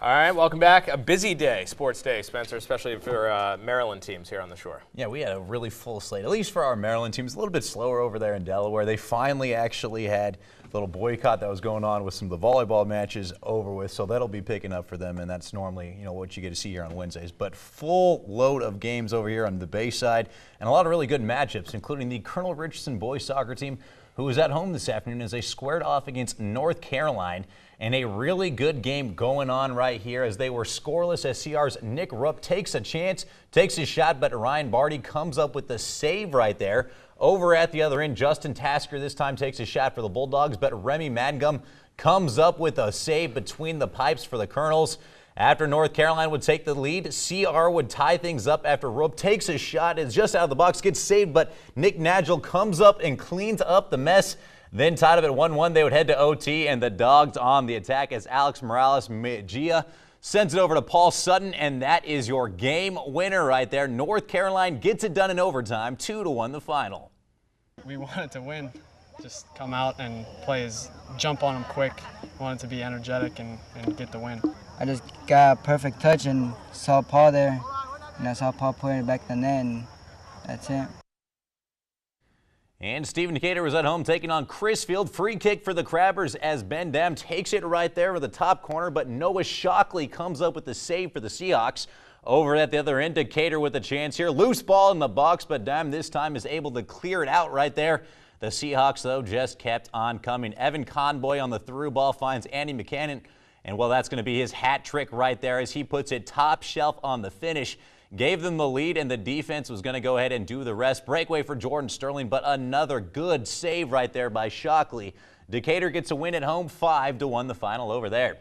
All right, welcome back. A busy day, sports day, Spencer, especially for Maryland teams here on the shore. Yeah, we had a really full slate, at least for our Maryland teams. A little bit slower over there in Delaware. They finally actually had a little boycott that was going on with some of the volleyball matches over with, so that'll be picking up for them, and that's normally, what you get to see here on Wednesdays. But full load of games over here on the Bay side, and a lot of really good matchups, including the Colonel Richardson boys soccer team, who was at home this afternoon as they squared off against North Carolina. And a really good game going on right here as they were scoreless as CR's Nick Rupp takes a chance, takes his shot, but Ryan Barty comes up with the save right there. Over at the other end, Justin Tasker this time takes a shot for the Bulldogs, but Remy Mangum comes up with a save between the pipes for the Colonels. After North Carolina would take the lead, CR would tie things up after Rupp takes a shot, is just out of the box, gets saved, but Nick Nagel comes up and cleans up the mess. Then tied up at 1-1, they would head to OT, and the Dogs on the attack as Alex Morales Mejia sends it over to Paul Sutton, and that is your game winner right there. North Carolina gets it done in overtime, 2-1 the final. We wanted to win, just come out and jump on them quick. Wanted to be energetic and get the win. I just got a perfect touch and saw Paul there, and I saw Paul put it back in the net, and that's it. And Stephen Decatur was at home taking on Crisfield. Free kick for the Crabbers as Ben Dam takes it right there with the top corner, but Noah Shockley comes up with the save for the Seahawks. Over at the other end, Decatur with a chance here. Loose ball in the box, but Dam this time is able to clear it out right there. The Seahawks, though, just kept on coming. Evan Conboy on the through ball finds Andy McCannon, and well, that's going to be his hat trick right there as he puts it top shelf on the finish. Gave them the lead, and the defense was going to go ahead and do the rest. Breakaway for Jordan Sterling, but another good save right there by Shockley. Decatur gets a win at home, 5-1 the final over there.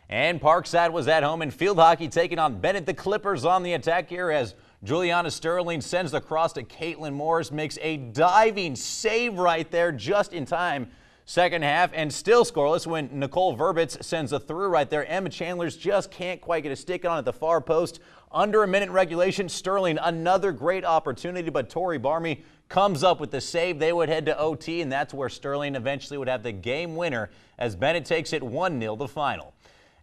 And Parkside was at home in field hockey taking on Bennett. The Clippers on the attack here as Juliana Sterling sends the cross to Caitlin Morris, makes a diving save right there just in time. Second half and still scoreless when Nicole Verbitz sends a through right there. Emma Chandler's just can't quite get a stick on at the far post. Under a minute regulation, Sterling another great opportunity, but Tori Barmy comes up with the save. They would head to OT, and that's where Sterling eventually would have the game winner as Bennett takes it 1-0 the final.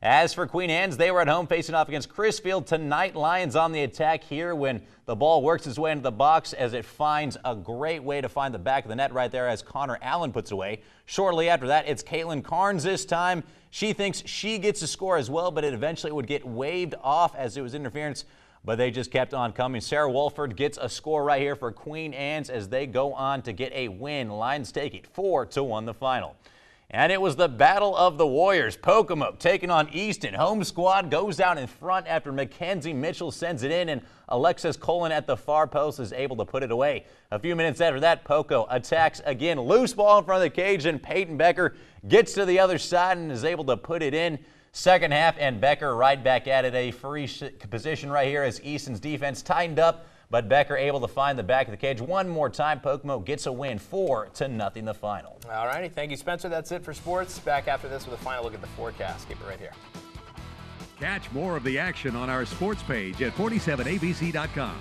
As for Queen Anne's, they were at home facing off against Crisfield tonight. Lions on the attack here when the ball works its way into the box as it finds a great way to find the back of the net right there as Connor Allen puts it away. Shortly after that, it's Caitlin Carnes this time. She thinks she gets a score as well, but it eventually would get waved off as it was interference, but they just kept on coming. Sarah Wolford gets a score right here for Queen Anne's as they go on to get a win. Lions take it 4-1 the final. And it was the battle of the Warriors. Pocomo taking on Easton. Home squad goes out in front after Mackenzie Mitchell sends it in, and Alexis Colin at the far post is able to put it away. A few minutes after that, Poco attacks again. Loose ball in front of the cage, and Peyton Becker gets to the other side and is able to put it in. Second half, and Becker right back at it. A free position right here as Easton's defense tightened up, but Becker able to find the back of the cage one more time. Pocomo gets a win, 4-0 the final. All righty, thank you, Spencer. That's it for sports. Back after this with a final look at the forecast. Keep it right here. Catch more of the action on our sports page at 47abc.com.